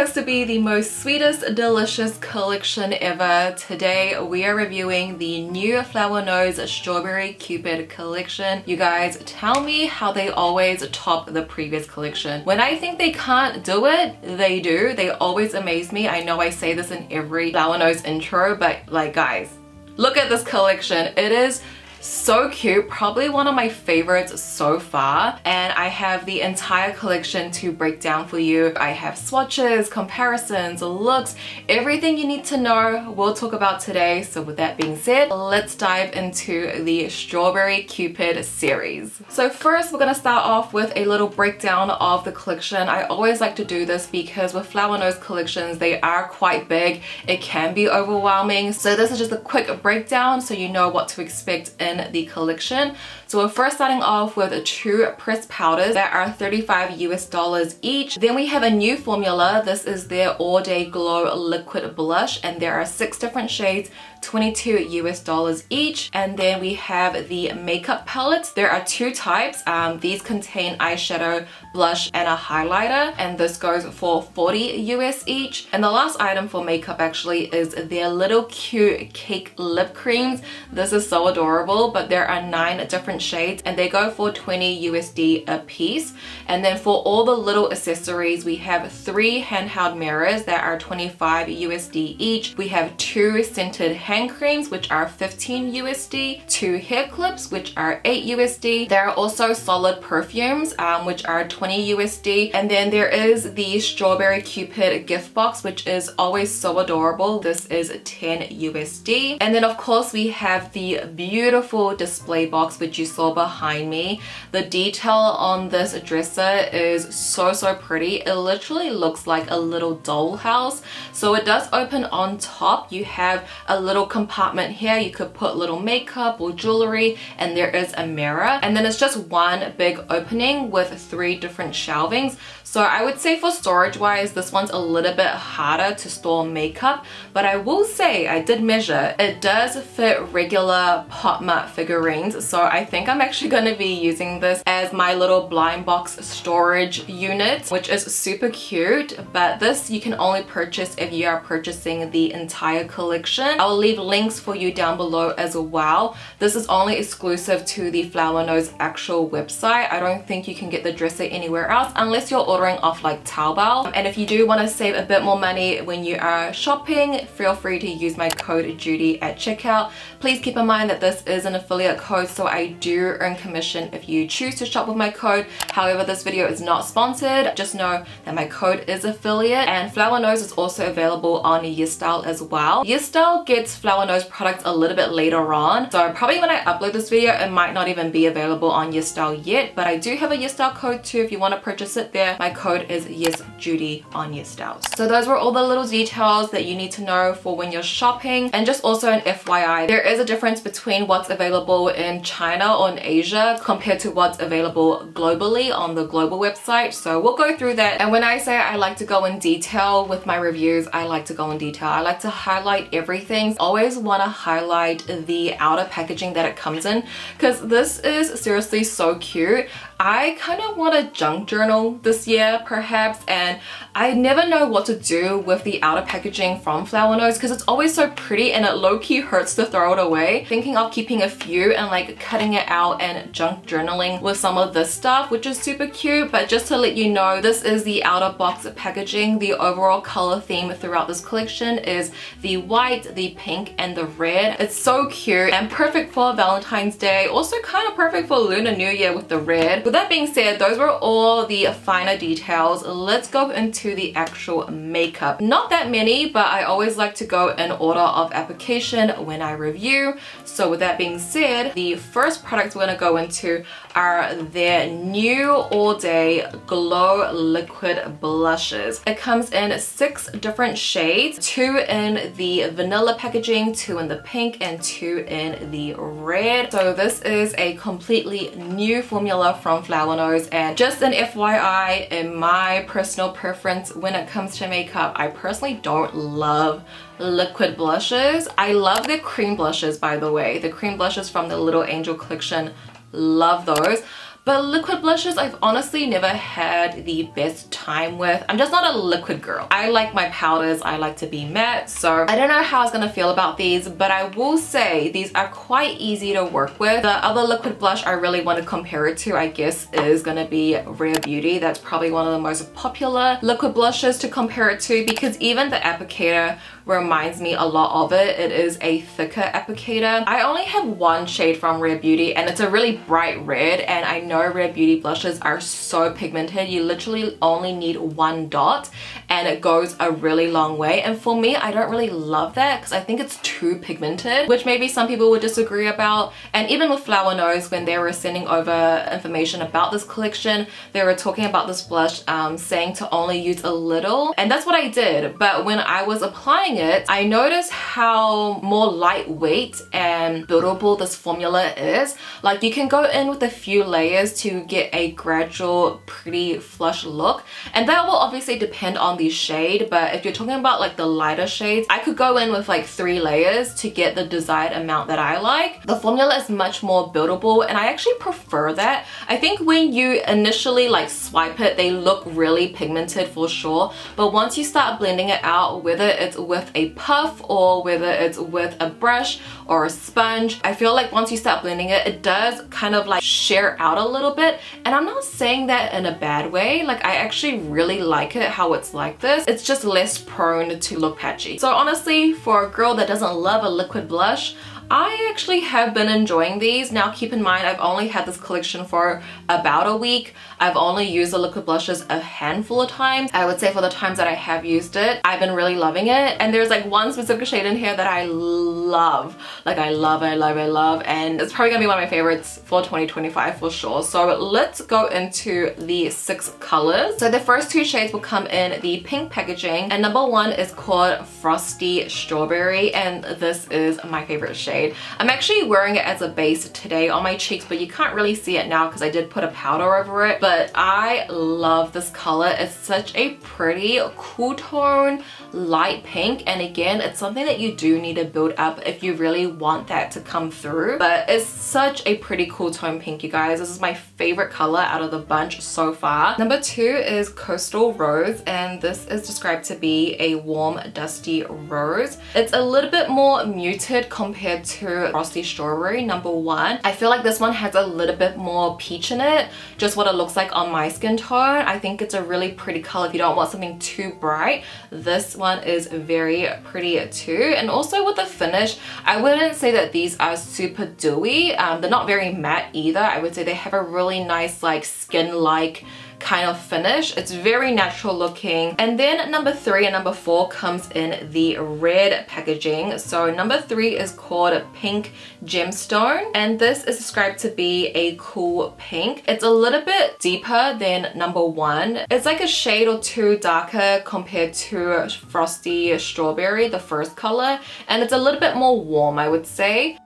supposed to be the most sweetest, delicious collection ever. Today we are reviewing the new Flower Nose Strawberry Cupid collection. You guys, tell me how they always top the previous collection. When I think they can't do it, they do. They always amaze me. I know I say this in every Flower Nose intro, but like guys, look at this collection. It is so cute, probably one of my favorites so far, and I have the entire collection to break down for you. I have swatches, comparisons, looks, everything you need to know we'll talk about today. So with that being said, let's dive into the Strawberry Cupid series. So first we're gonna start off with a little breakdown of the collection. I always like to do this because with Flower Nose collections, they are quite big. It can be overwhelming. So this is just a quick breakdown so you know what to expect in the collection. So we're first starting off with two pressed powders that are $35 US each. Then we have a new formula. This is their All Day Glow liquid blush, and there are 6 different shades, $22 US each. And then we have the makeup palettes. There are 2 types. These contain eyeshadow, blush, and a highlighter, and this goes for $40 US each. And the last item for makeup actually is their little cute cake lip creams. This is so adorable, but there are 9 different shades and they go for $20 USD a piece. And then for all the little accessories, we have 3 handheld mirrors that are $25 USD each. We have 2 scented hand creams which are $15 USD, 2 hair clips which are $8 USD. There are also solid perfumes which are $20 USD. And then there is the Strawberry Cupid gift box, which is always so adorable. This is $10 USD. And then of course we have the beautiful display box which you saw behind me. The detail on this dresser is so pretty. It literally looks like a little dollhouse. So it does open on top. You have a little compartment here. You could put little makeup or jewelry, and there is a mirror. And then it's just one big opening with 3 different shelvings. So I would say for storage wise, this one's a little bit harder to store makeup, but I will say I did measure. It does fit regular Pop Mart figurines, so I think I'm actually going to be using this as my little blind box storage unit, which is super cute. But this you can only purchase if you are purchasing the entire collection. I'll leave links for you down below as well. This is only exclusive to the Flower Nose actual website. I don't think you can get the dresser anywhere else unless you're ordering off like Taobao. And if you do want to save a bit more money when you are shopping, feel free to use my code JUDY at checkout. Please keep in mind that this is an affiliate code, so I do earn commission if you choose to shop with my code. However, this video is not sponsored. Just know that my code is affiliate. And Flower Nose is also available on YESSTYLE as well. YESSTYLE gets Flower Nose products a little bit later on, so probably when I upload this video it might not even be available on YESSTYLE yet, but I do have a YESSTYLE code too if you want to purchase it there. My code is YESJUDY on YESSTYLE. So those were all the little details that you need to know for when you're shopping. And just also an FYI, there is a difference between what's available in China or in Asia compared to what's available globally on the global website. So we'll go through that. And when I say I like to go in detail with my reviews, I like to go in detail. I like to highlight everything. Always want to highlight the outer packaging that it comes in, because this is seriously so cute. I kind of want a junk journal this year perhaps, and I never know what to do with the outer packaging from Flower Nose because it's always so pretty and it low-key hurts to throw it away. Thinking of keeping a few and like cutting it out and junk journaling with some of this stuff, which is super cute. But just to let you know, this is the outer box packaging. The overall color theme throughout this collection is the white, the pink, and the red. It's so cute and perfect for Valentine's Day. Also kind of perfect for Lunar New Year with the red. With that being said, those were all the finer details. Let's go into the actual makeup. Not that many, but I always like to go in order of application when I review. So with that being said, the first products we're going to go into are their new All Day Glow liquid blushes. It comes in 6 different shades, 2 in the vanilla packaging, 2 in the pink, and 2 in the red. So this is a completely new formula from Flower Nose. And just an FYI, in my personal preference when it comes to makeup, I personally don't love liquid blushes. I love the cream blushes, by the way. The cream blushes from the Little Angel collection, love those. But liquid blushes I've honestly never had the best time with. I'm just not a liquid girl. I like my powders, I like to be matte, so I don't know how I was gonna feel about these, but I will say these are quite easy to work with. The other liquid blush I really want to compare it to, I guess, is gonna be Rare Beauty. That's probably one of the most popular liquid blushes to compare it to, because even the applicator reminds me a lot of it. It is a thicker applicator. I only have one shade from Rare Beauty, and it's a really bright red, and I know Rare Beauty blushes are so pigmented. You literally only need one dot and it goes a really long way, and for me I don't really love that because I think it's too pigmented, which maybe some people would disagree about. And even with Flower Nose, when they were sending over information about this collection, they were talking about this blush saying to only use a little, and that's what I did. But when I was applying it, I noticed how more lightweight and buildable this formula is. Like, you can go in with a few layers to get a gradual pretty flush look, and that will obviously depend on the shade. But if you're talking about like the lighter shades, I could go in with like 3 layers to get the desired amount that I like. The formula is much more buildable, and I actually prefer that. I think when you initially like swipe it, they look really pigmented for sure, but once you start blending it out, whether it's with a puff or whether it's with a brush or a sponge, I feel like once you start blending it, it does kind of like sheer out a little bit. And I'm not saying that in a bad way. Like, I actually really like it how it's like this. It's just less prone to look patchy. So honestly, for a girl that doesn't love a liquid blush, I actually have been enjoying these. Now keep in mind, I've only had this collection for about a week. I've only used the liquid blushes a handful of times. I would say for the times that I have used it, I've been really loving it. And there's like one specific shade in here that I love. Like, I love, and it's probably gonna be one of my favorites for 2025 for sure. So let's go into the 6 colors. So the first 2 shades will come in the pink packaging, and number 1 is called Frosty Strawberry, and this is my favorite shade. I'm actually wearing it as a base today on my cheeks, but you can't really see it now because I did put a powder over it. But I love this color. It's such a pretty cool tone light pink, and again, it's something that you do need to build up if you really want that to come through. But it's such a pretty cool tone pink, you guys. This is my favorite color out of the bunch so far. Number 2 is Coastal Rose, and this is described to be a warm dusty rose. It's a little bit more muted compared to Frosty Strawberry, number 1. I feel like this one has a little bit more peach in it, just what it looks like on my skin tone. I think it's a really pretty color if you don't want something too bright. This one is very pretty too. And also with the finish, I wouldn't say that these are super dewy. They're not very matte either. I would say they have a really nice like skin-like kind of finish. It's very natural looking. And then number 3 and number 4 comes in the red packaging. So number 3 is called Pink Gemstone, and this is described to be a cool pink. It's a little bit deeper than number 1. It's like a shade or 2 darker compared to Frosty Strawberry, the first color, and it's a little bit more warm, I would say.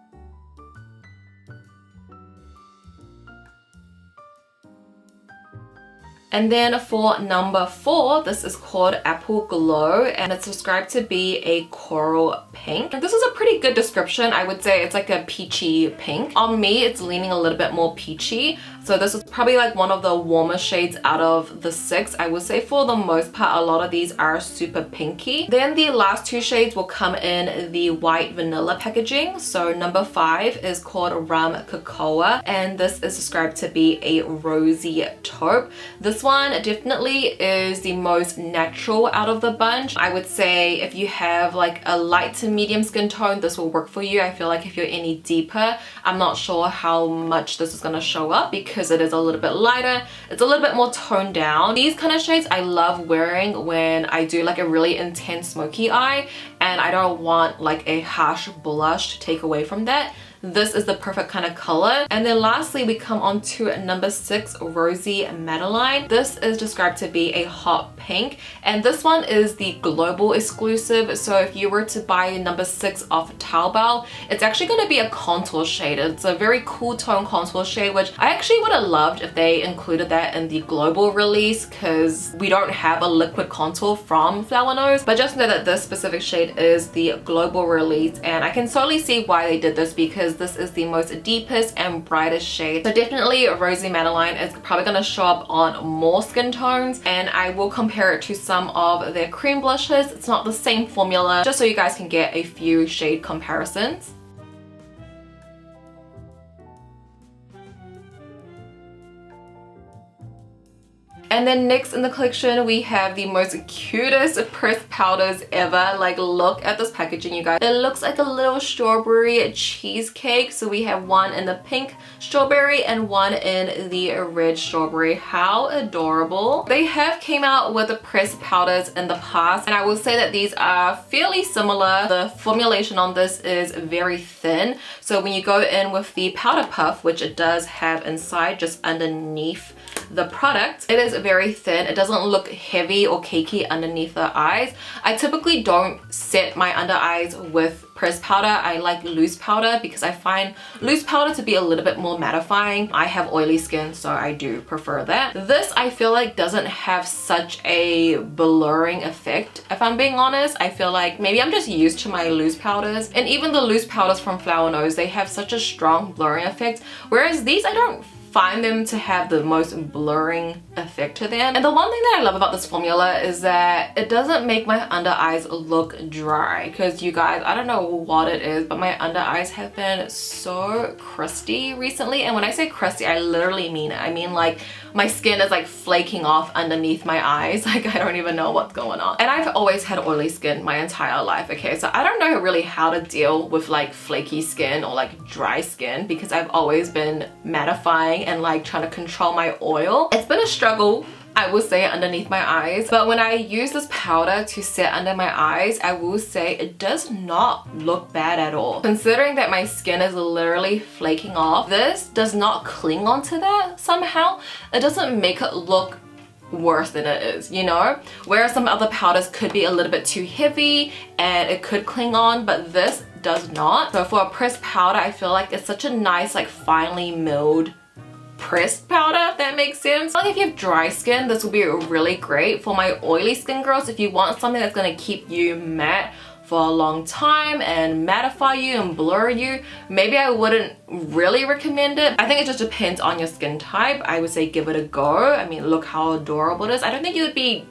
And then for number 4, this is called Apple Glow, and it's described to be a coral pink. And this is a pretty good description. I would say it's like a peachy pink. On me, it's leaning a little bit more peachy. So this is probably like one of the warmer shades out of the 6. I would say for the most part, a lot of these are super pinky. Then the last 2 shades will come in the white vanilla packaging. So number 5 is called Rum Cocoa, and this is described to be a rosy taupe. This one definitely is the most natural out of the bunch. I would say if you have like a light to medium skin tone, this will work for you. I feel like if you're any deeper, I'm not sure how much this is going to show up because it is a little bit lighter. It's a little bit more toned down. These kind of shades I love wearing when I do like a really intense smoky eye and I don't want like a harsh blush to take away from that. This is the perfect kind of color. And then lastly, we come on to number 6, Rosy Madeline. This is described to be a hot pink, and this one is the global exclusive. So if you were to buy number 6 off Taobao, it's actually going to be a contour shade. It's a very cool tone contour shade, which I actually would have loved if they included that in the global release, because we don't have a liquid contour from Flower Nose. But just know that this specific shade is the global release, and I can totally see why they did this, because because this is the most deepest and brightest shade. So definitely Rosy Madeline is probably going to show up on more skin tones, and I will compare it to some of their cream blushes. It's not the same formula, just so you guys can get a few shade comparisons. And then next in the collection, we have the most cutest pressed powders ever. Like, look at this packaging, you guys. It looks like a little strawberry cheesecake. So we have one in the pink strawberry and one in the red strawberry. How adorable. They have came out with the pressed powders in the past, and I will say that these are fairly similar. The formulation on this is very thin. So when you go in with the powder puff, which it does have inside just underneath the product, it is very thin. It doesn't look heavy or cakey underneath the eyes. I typically don't set my under eyes with pressed powder. I like loose powder because I find loose powder to be a little bit more mattifying. I have oily skin, so I do prefer that. This, I feel like, doesn't have such a blurring effect. If I'm being honest, I feel like maybe I'm just used to my loose powders, and even the loose powders from Flower Nose, they have such a strong blurring effect, whereas these, I don't find them to have the most blurring effect to them. And the one thing that I love about this formula is that it doesn't make my under eyes look dry, because you guys, I don't know what it is, but my under eyes have been so crusty recently. And when I say crusty, I literally mean it. I mean, like, my skin is like flaking off underneath my eyes. Like, I don't even know what's going on. And I've always had oily skin my entire life, okay? So I don't know really how to deal with like flaky skin or like dry skin, because I've always been mattifying and like trying to control my oil. It's been a struggle, I will say, underneath my eyes. But when I use this powder to set under my eyes, I will say it does not look bad at all. Considering that my skin is literally flaking off, this does not cling onto that somehow. It doesn't make it look worse than it is, you know? Whereas some other powders could be a little bit too heavy and it could cling on, but this does not. So for a pressed powder, I feel like it's such a nice, like, finely milled pressed powder, if that makes sense. Like, if you have dry skin, this will be really great. For my oily skin girls, if you want something that's going to keep you matte for a long time and mattify you and blur you, maybe I wouldn't really recommend it. I think it just depends on your skin type. I would say give it a go. I mean, look how adorable it is. I don't think you would be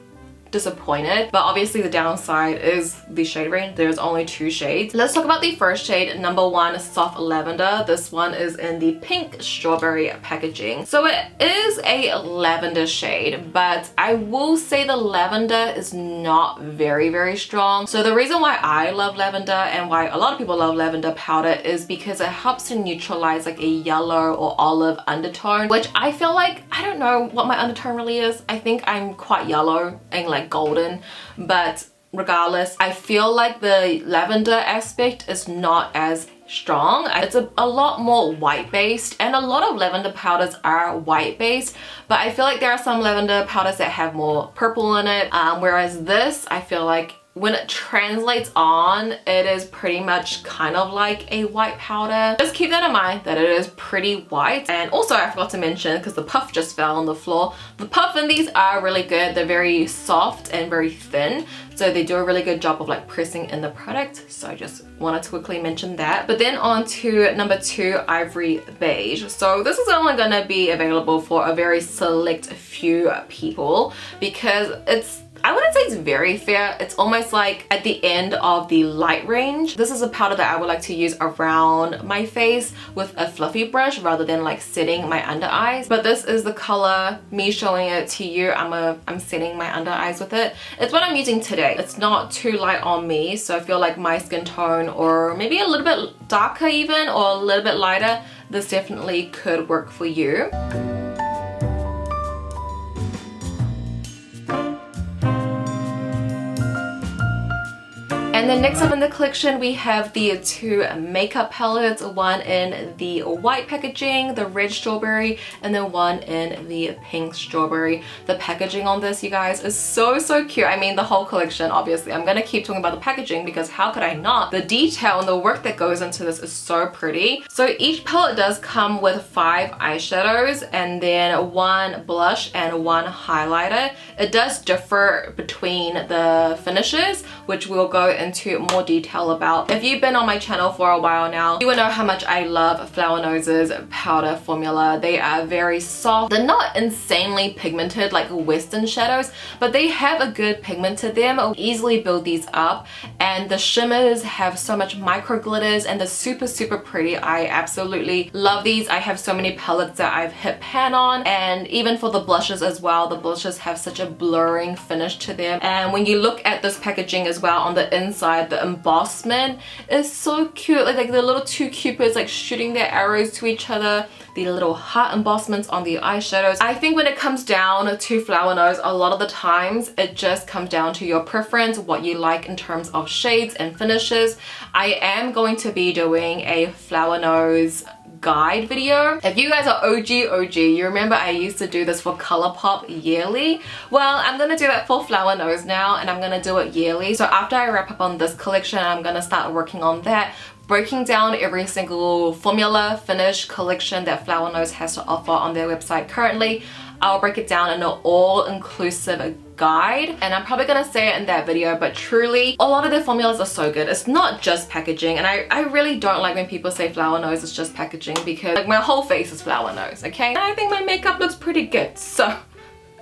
disappointed, but obviously the downside is the shade range. There's only 2 shades. Let's talk about the first shade, number 1, Soft Lavender. This one is in the pink strawberry packaging. So it is a lavender shade, but I will say the lavender is not very strong. So the reason why I love lavender and why a lot of people love lavender powder is because it helps to neutralize like a yellow or olive undertone, which I feel like, I don't know what my undertone really is. I think I'm quite yellow and like golden, but regardless, I feel like the lavender aspect is not as strong. It's a lot more white based, and a lot of lavender powders are white based, but I feel like there are some lavender powders that have more purple in it, whereas this, I feel like when it translates on, it is pretty much kind of like a white powder. Just keep that in mind, that it is pretty white. And also, I forgot to mention, because the puff just fell on the floor, the puff in these are really good. They're very soft and very thin, so they do a really good job of like pressing in the product. So I just wanted to quickly mention that. But then on to number 2, Ivory Beige. So this is only gonna be available for a very select few people, because it's, I wouldn't say it's very fair. It's almost like at the end of the light range. This is a powder that I would like to use around my face with a fluffy brush rather than like setting my under eyes. But this is the color, me showing it to you. I'm setting my under eyes with it. It's what I'm using today. It's not too light on me, so I feel like my skin tone, or maybe a little bit darker even, or a little bit lighter, this definitely could work for you. And then next up in the collection, we have the 2 makeup palettes, one in the white packaging, the red strawberry, and then one in the pink strawberry. The packaging on this, you guys, is so cute. I mean, the whole collection, obviously. I'm gonna keep talking about the packaging because how could I not? The detail and the work that goes into this is so pretty. So each palette does come with 5 eyeshadows and then 1 blush and 1 highlighter. It does differ between the finishes, which we'll go into into more detail about. If you've been on my channel for a while now, you will know how much I love Flower Nose's powder formula. They are very soft. They're not insanely pigmented like Western shadows, but they have a good pigment to them. I'll easily build these up, and the shimmers have so much micro glitters and they're super pretty. I absolutely love these. I have so many palettes that I've hit pan on, and even for the blushes as well, the blushes have such a blurring finish to them. And when you look at this packaging as well, on the inside, the embossment is so cute. Like the little two cupids like shooting their arrows to each other, the little heart embossments on the eyeshadows. I think when it comes down to Flower Nose, a lot of the times it just comes down to your preference, what you like in terms of shades and finishes. I am going to be doing a Flower Nose guide video. If you guys are OG, you remember I used to do this for ColourPop yearly. Well, I'm gonna do that for Flower Nose now, and I'm gonna do it yearly. So after I wrap up on this collection, I'm gonna start working on that, breaking down every single formula, finish, collection that Flower Nose has to offer on their website currently. I'll break it down in an all-inclusive guide, and I'm probably gonna say it in that video, but truly a lot of their formulas are so good. It's not just packaging, and I really don't like when people say Flower Nose is just packaging, because like my whole face is Flower Nose, okay? And I think my makeup looks pretty good, so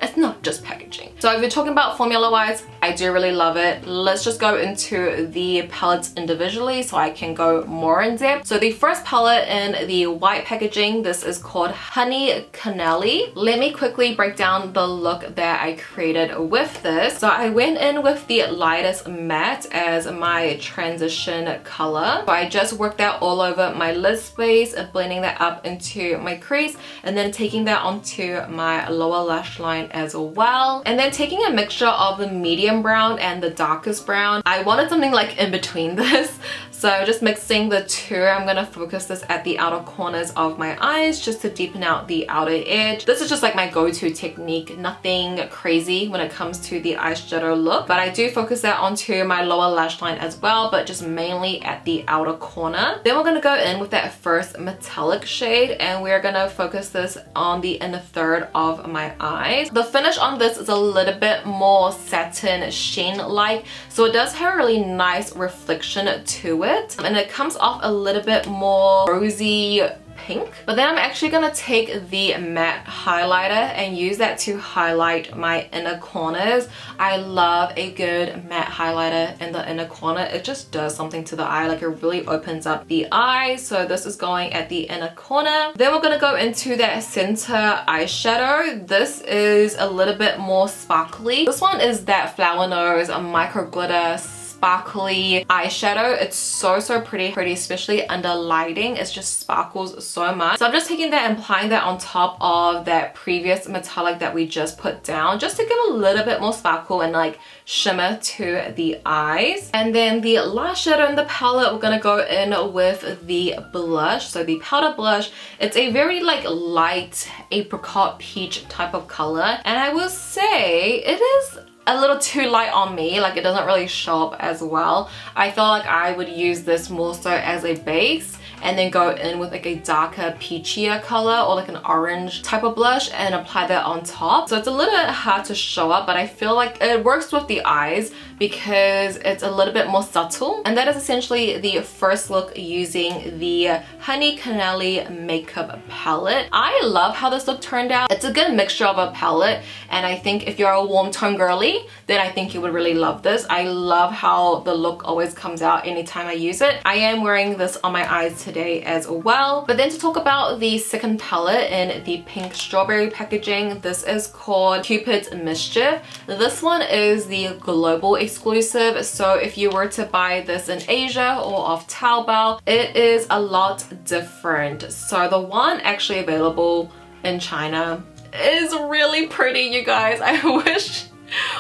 it's not just packaging. So if you're talking about formula wise, I do really love it. Let's just go into the palettes individually so I can go more in depth. So the first palette in the white packaging, this is called Honey Canele. Let me quickly break down the look that I created with this. So I went in with the lightest matte as my transition color. So I just worked that all over my lid space, blending that up into my crease, and then taking that onto my lower lash line as well, and then taking a mixture of the medium brown and the darkest brown. I wanted something like in between this, so just mixing the two. I'm gonna focus this at the outer corners of my eyes just to deepen out the outer edge. This is just like my go-to technique, nothing crazy when it comes to the eyeshadow look, but I do focus that onto my lower lash line as well, but just mainly at the outer corner. Then we're gonna go in with that first metallic shade, and we're gonna focus this on the inner third of my eyes. The finish on this is a little bit more satin sheen-like, so it does have a really nice reflection to it, and it comes off a little bit more rosy pink. But then I'm actually gonna take the matte highlighter and use that to highlight my inner corners. I love a good matte highlighter in the inner corner. It just does something to the eye, like it really opens up the eye. So this is going at the inner corner. Then we're gonna go into that center eyeshadow. This is a little bit more sparkly. This one is that Flower Nose micro glitter sparkly eyeshadow. It's so pretty, especially under lighting. It just sparkles so much. So I'm just taking that and applying that on top of that previous metallic that we just put down, just to give a little bit more sparkle and like shimmer to the eyes. And then the last shadow in the palette, we're gonna go in with the blush. So the powder blush, it's a very like light apricot peach type of color, and I will say it is a little too light on me. Like it doesn't really show up as well. I feel like I would use this more so as a base and then go in with like a darker peachier color or like an orange type of blush and apply that on top. So it's a little bit hard to show up, but I feel like it works with the eyes because it's a little bit more subtle. And that is essentially the first look using the Honey Canele makeup palette. I love how this look turned out. It's a good mixture of a palette, and I think if you're a warm tone girly, then I think you would really love this. I love how the look always comes out anytime I use it. I am wearing this on my eyes today as well. But then to talk about the second palette in the pink strawberry packaging, this is called Cupid's Mischief. This one is the global exclusive, so if you were to buy this in Asia or off Taobao, it is a lot different. So the one actually available in China is really pretty, you guys. I wish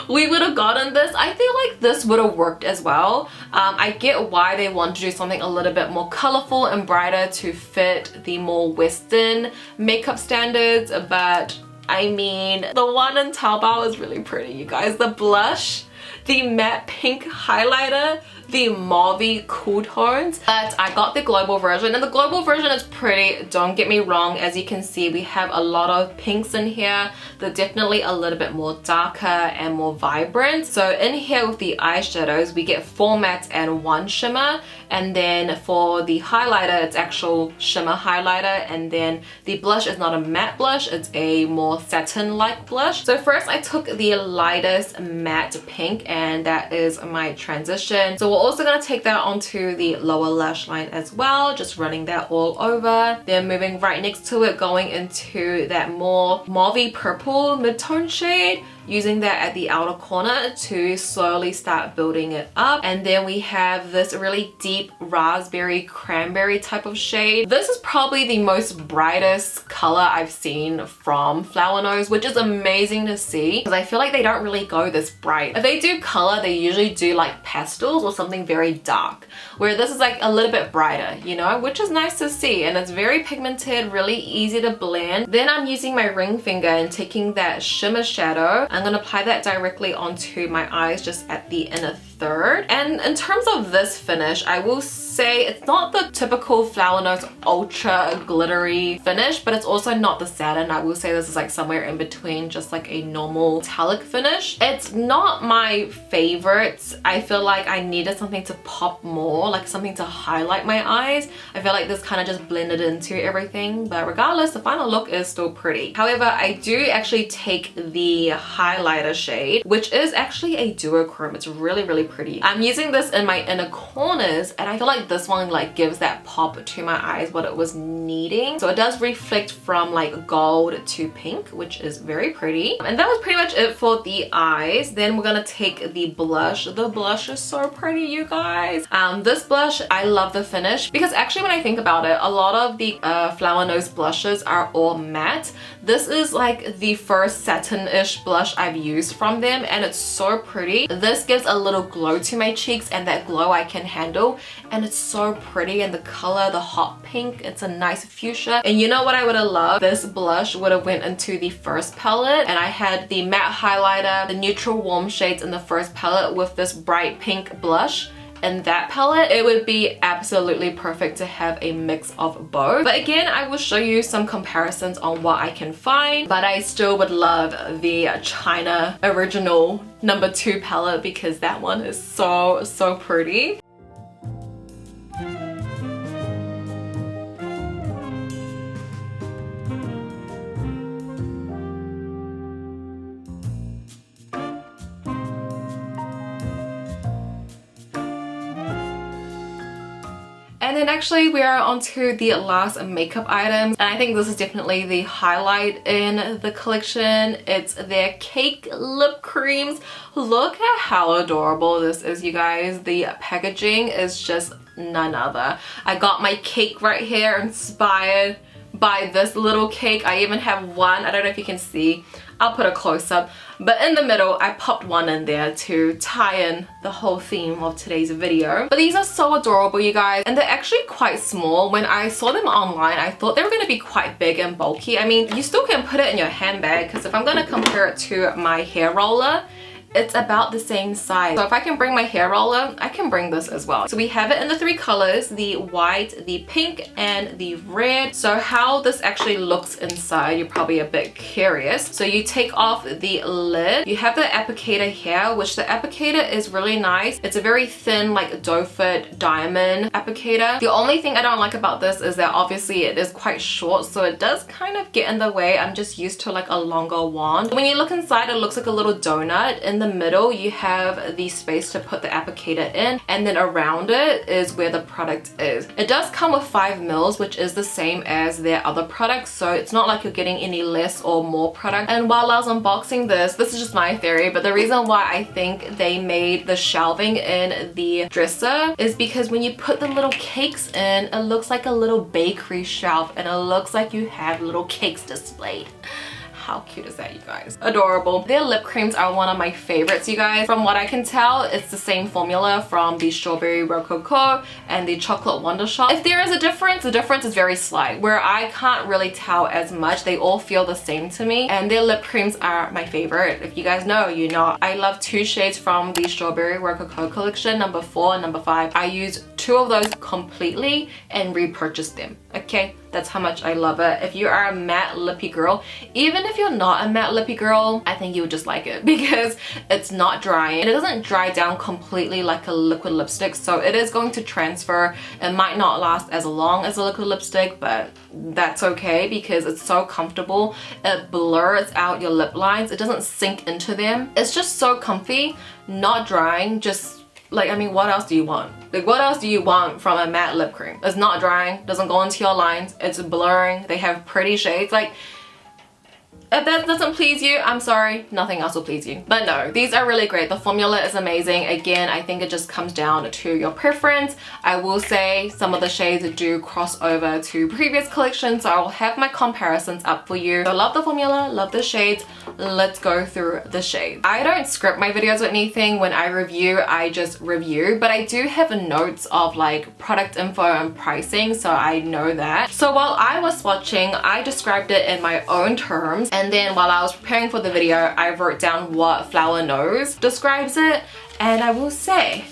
we would have gotten this. I feel like this would have worked as well. I get why they want to do something a little bit more colorful and brighter to fit the more Western makeup standards, but I mean, the one in Taobao is really pretty, you guys. The blush, the matte pink highlighter, the mauvey cool tones, but I got the global version, and the global version is pretty, don't get me wrong. As you can see, we have a lot of pinks in here. They're definitely a little bit more darker and more vibrant. So in here with the eyeshadows, we get 4 mattes and 1 shimmer, and then for the highlighter, it's actual shimmer highlighter, and then the blush is not a matte blush, it's a more satin-like blush. So first I took the lightest matte pink, and that is my transition. So we're also going to take that onto the lower lash line as well, just running that all over. Then moving right next to it, going into that more mauvey purple mid-tone shade, using that at the outer corner to slowly start building it up. And then we have this really deep raspberry cranberry type of shade. This is probably the most brightest color I've seen from Flower Nose, which is amazing to see because I feel like they don't really go this bright. If they do color, they usually do like pastels or something very dark, where this is like a little bit brighter, you know, which is nice to see. And it's very pigmented, really easy to blend. Then I'm using my ring finger and taking that shimmer shadow. I'm gonna apply that directly onto my eyes, just at the inner third. And in terms of this finish, I will say it's not the typical Flower Nose ultra glittery finish, but it's also not the satin. I will say this is like somewhere in between, just like a normal metallic finish. It's not my favorite. I feel like I needed something to pop more, like something to highlight my eyes. I feel like this kind of just blended into everything, but regardless, the final look is still pretty. However, I do actually take the highlighter shade, which is actually a duochrome. It's really, really pretty. I'm using this in my inner corners, and I feel like this one like gives that pop to my eyes what it was needing. So it does reflect from like gold to pink, which is very pretty. And that was pretty much it for the eyes. Then we're gonna take the blush. The blush is so pretty, you guys. This blush, I love the finish because actually when I think about it, a lot of the Flower Nose blushes are all matte. This is like the first satin-ish blush I've used from them, and it's so pretty. This gives a little glow to my cheeks, and that glow I can handle, and it's so pretty. And the color, the hot pink, it's a nice fuchsia. And you know what I would have loved? This blush would have went into the first palette, and I had the matte highlighter, the neutral warm shades in the first palette with this bright pink blush in that palette. It would be absolutely perfect to have a mix of both. But again, I will show you some comparisons on what I can find, but I still would love the China original #2 palette because that one is so pretty. And then actually we are onto the last makeup items, and I think this is definitely the highlight in the collection. It's their cake lip creams. Look at how adorable this is, you guys. The packaging is just none other. I got my cake right here inspired by this little cake. I even have one, I don't know if you can see, I'll put a close-up, but in the middle I popped one in there to tie in the whole theme of today's video. But these are so adorable, you guys, and they're actually quite small. When I saw them online, I thought they were going to be quite big and bulky. I mean, you still can put it in your handbag, because if I'm going to compare it to my hair roller, it's about the same size. So if I can bring my hair roller, I can bring this as well. So we have it in the 3 colors, the white, the pink, and the red. So how this actually looks inside, you're probably a bit curious. So you take off the lid. You have the applicator here, which the applicator is really nice. It's a very thin, like doe foot diamond applicator. The only thing I don't like about this is that obviously it is quite short, so it does kind of get in the way. I'm just used to like a longer wand. When you look inside, it looks like a little donut. In the middle you have the space to put the applicator in, and then around it is where the product is. It does come with 5 mils, which is the same as their other products, so it's not like you're getting any less or more product. And while I was unboxing this is just my theory, but the reason why I think they made the shelving in the dresser is because when you put the little cakes in, it looks like a little bakery shelf, and it looks like you have little cakes displayed. How cute is that, you guys? Adorable. Their lip creams are one of my favorites, you guys. From what I can tell, it's the same formula from the Strawberry Rococo and the Chocolate Wonder Shot. If there is a difference, the difference is very slight, where I can't really tell as much. They all feel the same to me, and their lip creams are my favorite. If you guys know, you know. I love 2 shades from the Strawberry Rococo collection, number 4 and number 5. I use 2 of those completely and repurchased them. Okay, that's how much I love it. If you are a matte lippy girl, even if you're not a matte lippy girl, I think you would just like it because it's not drying. It doesn't dry down completely like a liquid lipstick, so it is going to transfer. It might not last as long as a liquid lipstick, but that's okay because it's so comfortable. It blurs out your lip lines. It doesn't sink into them. It's just so comfy, not drying, just like, I mean, what else do you want? Like, what else do you want from a matte lip cream? It's not drying, doesn't go into your lines, it's blurring, they have pretty shades. Like, if that doesn't please you, I'm sorry, nothing else will please you. But no, these are really great. The formula is amazing. Again, I think it just comes down to your preference. I will say some of the shades do cross over to previous collections, so I will have my comparisons up for you. So love the formula, love the shades. Let's go through the shades. I don't script my videos with anything. When I review, I just review, but I do have notes of like product info and pricing, so I know that. So while I was swatching, I described it in my own terms. And then while I was preparing for the video, I wrote down what Flower Knows describes it. And I will say,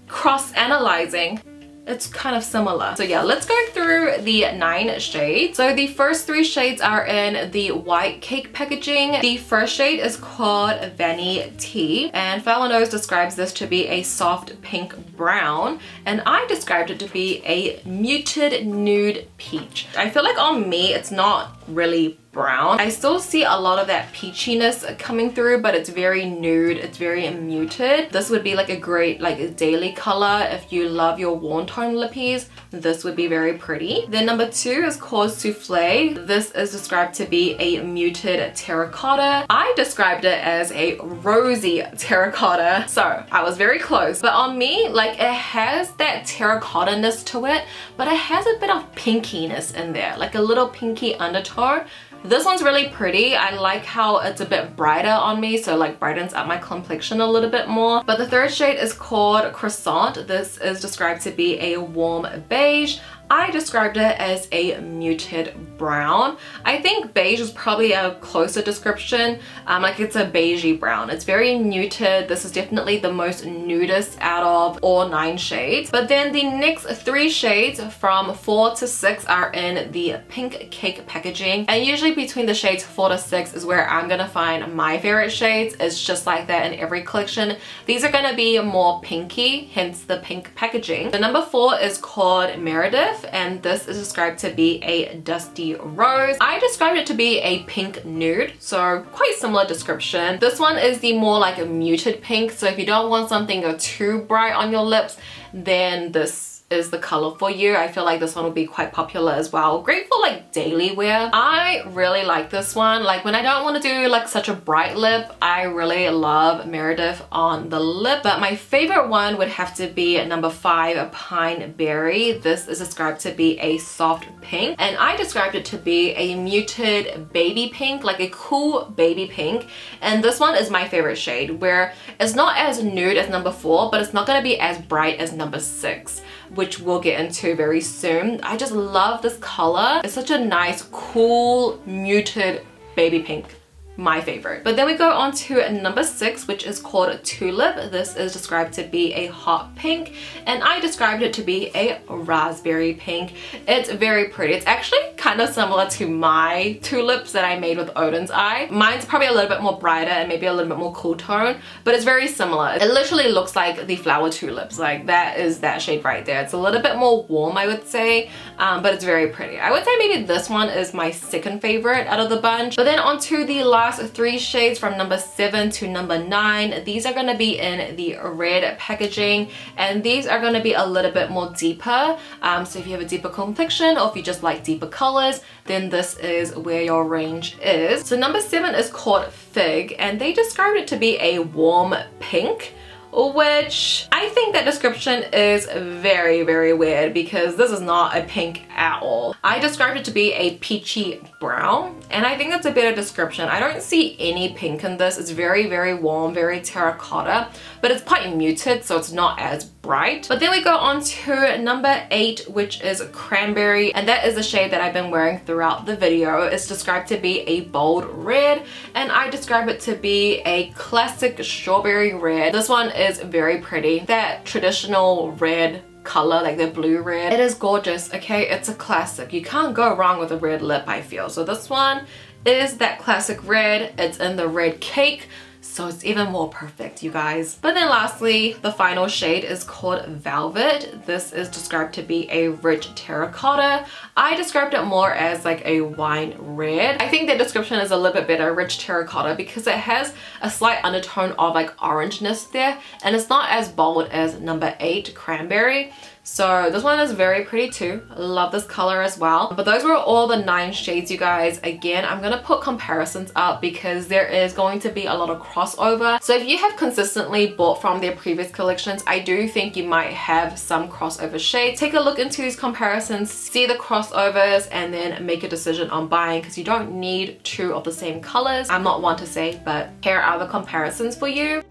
cross-analyzing, it's kind of similar. So yeah, let's go through the 9 shades. So the first 3 shades are in the white cake packaging. The first shade is called Vanny Tea, and Flower Knows describes this to be a soft pink brown, and I described it to be a muted nude peach. I feel like on me, it's not really brown. I still see a lot of that peachiness coming through, but it's very nude, it's very muted. This would be like a great like daily color if you love your warm tone lippies. This would be very pretty. Then number 2 is called Souffle. This is described to be a muted terracotta. I described it as a rosy terracotta, so I was very close. But on me, like, it has that terracotta-ness to it, but it has a bit of pinkiness in there, like a little pinky undertone. This one's really pretty. I like how it's a bit brighter on me, so like brightens up my complexion a little bit more. But the third shade is called Croissant. This is described to be a warm beige. I described it as a muted brown. I think beige is probably a closer description. Like, it's a beigey brown. It's very muted. This is definitely the most nudist out of all 9 shades. But then the next 3 shades from 4 to 6 are in the pink cake packaging. And usually between the shades 4 to 6 is where I'm gonna find my favorite shades. It's just like that in every collection. These are gonna be more pinky, hence the pink packaging. The number 4 is called Meredith, and this is described to be a dusty rose. I described it to be a pink nude, so quite similar description. This one is the more like a muted pink, so if you don't want something too bright on your lips, then this is the color for you. I feel like this one will be quite popular as well. Great for like daily wear. I really like this one. Like, when I don't want to do like such a bright lip, I really love Meredith on the lip. But my favorite one would have to be number 5, Pine Berry. This is described to be a soft pink, and I described it to be a muted baby pink, like a cool baby pink. And this one is my favorite shade, where it's not as nude as number 4, but it's not going to be as bright as number 6, which we'll get into very soon. I just love this color. It's such a nice, cool, muted baby pink. My favorite. But then we go on to number 6, which is called Tulip. This is described to be a hot pink, and I described it to be a raspberry pink. It's very pretty. It's actually kind of similar to my tulips that I made with ODEN'S Eye. Mine's probably a little bit more brighter and maybe a little bit more cool tone, but it's very similar. It literally looks like the flower tulips. Like, that is that shade right there. It's a little bit more warm, I would say, but it's very pretty. I would say maybe this one is my second favorite out of the bunch. But then on to the last 3 shades from number 7 to number 9. These are going to be in the red packaging, and these are going to be a little bit more deeper. So if you have a deeper complexion, or if you just like deeper colors, then this is where your range is. So number 7 is called Fig, and they described it to be a warm pink. which I think that description is very, very weird because this is not a pink at all. I described it to be a peachy brown, and I think that's a better description. I don't see any pink in this. It's very, very warm, very terracotta, but it's quite muted, so it's not as bright. But then we go on to number 8, which is cranberry, and that is the shade that I've been wearing throughout the video. It's described to be a bold red, and I describe it to be a classic strawberry red. This one is very pretty. That traditional red color, like the blue red, it is gorgeous. Okay, it's a classic. You can't go wrong with a red lip, I feel. So this one is that classic red. It's in the red cake, so it's even more perfect, you guys. But then lastly, the final shade is called Velvet. This is described to be a rich terracotta. I described it more as like a wine red. I think the description is a little bit better, rich terracotta, because it has a slight undertone of like orangeness there, and it's not as bold as number 8, cranberry. So this one is very pretty too. I love this color as well. But those were all the 9 shades, you guys. Again, I'm gonna put comparisons up because there is going to be a lot of crossover. So if you have consistently bought from their previous collections, I do think you might have some crossover shades. Take a look into these comparisons, see the crossovers, and then make a decision on buying, because you don't need 2 of the same colors. I'm not one to say, but here are the comparisons for you.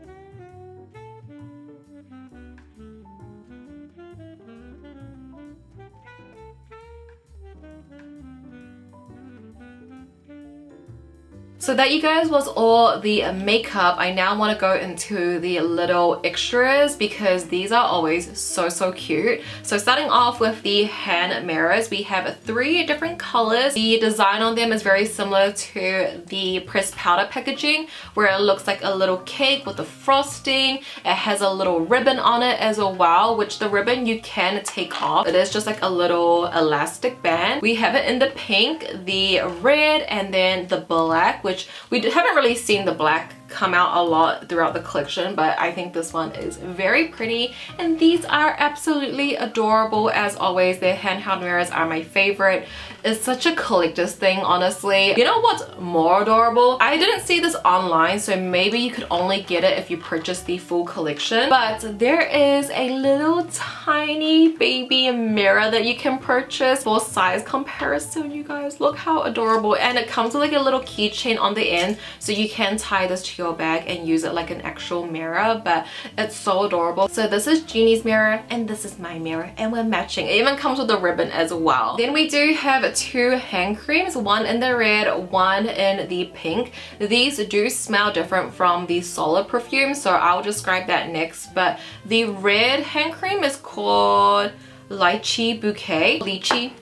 So that, you guys, was all the makeup. I now want to go into the little extras because these are always so cute. So starting off with the hand mirrors, we have 3 different colors. The design on them is very similar to the pressed powder packaging, where it looks like a little cake with the frosting. It has a little ribbon on it as well, which the ribbon you can take off. It is just like a little elastic band. We have it in the pink, the red, and then the black, which we haven't really seen the black come out a lot throughout the collection, but I think this one is very pretty, and these are absolutely adorable as always. Their handheld mirrors are my favorite. It's such a collector's thing, honestly. You know what's more adorable? I didn't see this online, so maybe you could only get it if you purchase the full collection, but there is a little tiny baby mirror that you can purchase for size comparison. You guys, look how adorable, and it comes with like a little keychain on the end, so you can tie this to your bag and use it like an actual mirror, but it's so adorable. So this is Jeannie's mirror and this is my mirror, and we're matching. It even comes with a ribbon as well. Then we do have 2 hand creams, one in the red, one in the pink. These do smell different from the solid perfume, so I'll describe that next. But the red hand cream is called Lychee Bouquet. Lychee.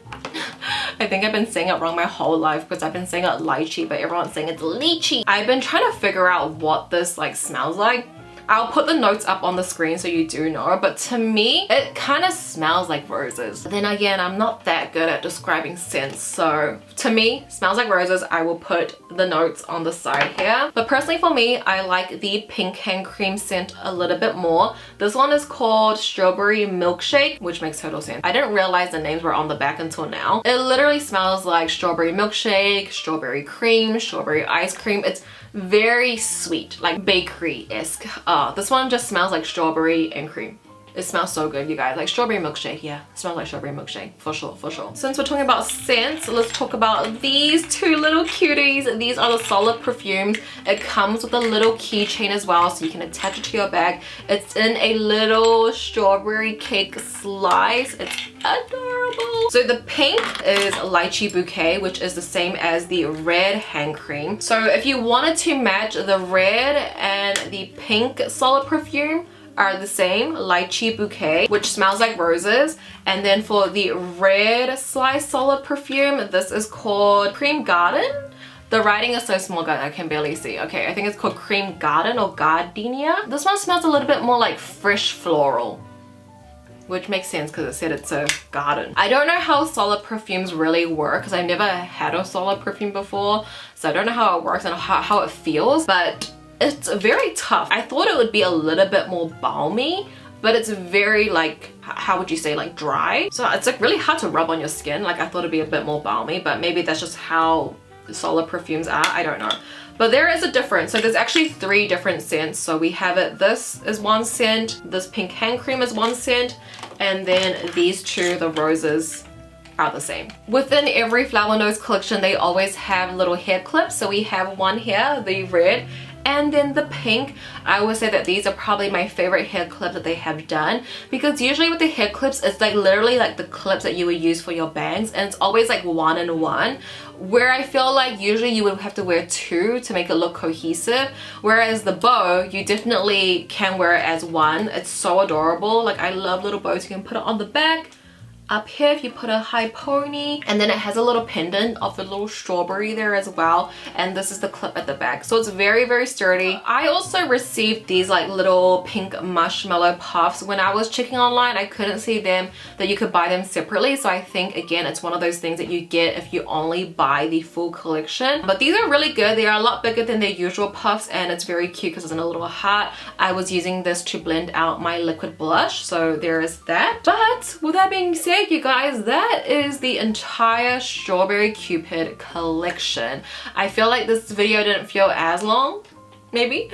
I think I've been saying it wrong my whole life because I've been saying it lychee, but everyone's saying it's lychee. I've been trying to figure out what this like smells like. I'll put the notes up on the screen so you do know, but to me, it kind of smells like roses. But then again, I'm not that good at describing scents, so to me, smells like roses. I will put the notes on the side here. But personally for me, I like the pink hand cream scent a little bit more. This one is called Strawberry Milkshake, which makes total sense. I didn't realize the names were on the back until now. It literally smells like strawberry milkshake, strawberry cream, strawberry ice cream. It's very sweet, like bakery-esque. This one just smells like strawberry and cream. It smells so good, you guys. Like strawberry milkshake, yeah. It smells like strawberry milkshake, for sure, for sure. Since we're talking about scents, let's talk about these 2 little cuties. These are the solid perfumes. It comes with a little keychain as well, so you can attach it to your bag. It's in a little strawberry cake slice. It's adorable. So the pink is Lychee Bouquet, which is the same as the red hand cream. So if you wanted to match the red and the pink solid perfume, are the same, Lychee Bouquet, which smells like roses. And then for the red slice solid perfume, this is called Cream Garden. The writing is so small, guys, I can barely see. Okay, I think it's called Cream Garden or Gardenia. This one smells a little bit more like fresh floral, which makes sense because it said it's a garden. I don't know how solid perfumes really work because I've never had a solid perfume before, so I don't know how it works and how it feels, but it's very tough. I thought it would be a little bit more balmy, but it's very like, how would you say, like dry. So it's like really hard to rub on your skin. Like I thought it'd be a bit more balmy, but maybe that's just how solid perfumes are. I don't know. But there is a difference. So there's actually 3 different scents. So we have it, this is 1 scent, this pink hand cream is 1 scent, and then these 2, the roses, are the same. Within every Flower Nose collection, they always have little hair clips. So we have one here, the red, and then the pink. I would say that these are probably my favorite hair clip that they have done, because usually with the hair clips, it's like literally like the clips that you would use for your bangs, and it's always like 1 in 1, where I feel like usually you would have to wear 2 to make it look cohesive, whereas the bow, you definitely can wear it as 1. It's so adorable. Like, I love little bows. You can put it on the back, up here if you put a high pony, and then it has a little pendant of the little strawberry there as well, and this is the clip at the back. So it's very, very sturdy. I also received these like little pink marshmallow puffs. When I was checking online, I couldn't see them, that you could buy them separately, so I think again it's one of those things that you get if you only buy the full collection. But these are really good. They are a lot bigger than their usual puffs, and it's very cute because it's in a little heart. I was using this to blend out my liquid blush, so there is that. But with that being said, you guys, that is the entire Strawberry Cupid collection. I feel like this video didn't feel as long, maybe.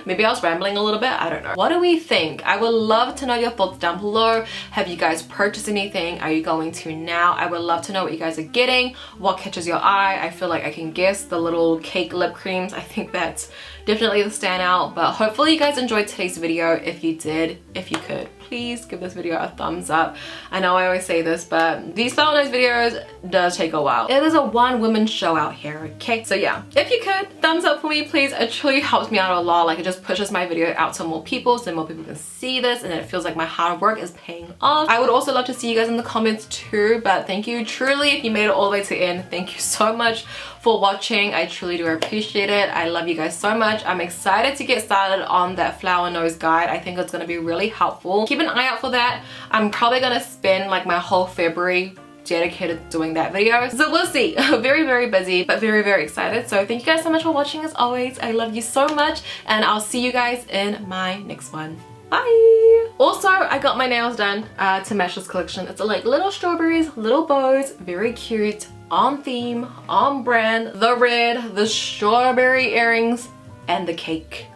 Maybe I was rambling a little bit, I don't know. What do we think? I would love to know your thoughts down below. Have you guys purchased anything? Are you going to now? I would love to know what you guys are getting. What catches your eye? I feel like I can guess the little cake lip creams. I think that's definitely the standout, but hopefully you guys enjoyed today's video. If you did, if you could, please give this video a thumbs up. I know I always say this, but these Flower Nose videos does take a while. It is a one-woman show out here, okay? So yeah, if you could, thumbs up for me, please. It truly helps me out a lot. Like, it just pushes my video out to more people, so more people can see this, and it feels like my hard work is paying off. I would also love to see you guys in the comments too, but thank you truly if you made it all the way to the end. Thank you so much for watching. I truly do appreciate it. I love you guys so much. I'm excited to get started on that Flower Nose guide. I think it's going to be really helpful. Keep an eye out for that. I'm probably going to spend like my whole February dedicated to doing that video, so we'll see. Very, very busy, but very, very excited. So thank you guys so much for watching. As always, I love you so much, and I'll see you guys in my next one. Bye! Also, I got my nails done to match this collection. It's like little strawberries, little bows, very cute, on theme, on brand. The red, the strawberry earrings, and the cake.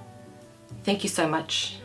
Thank you so much.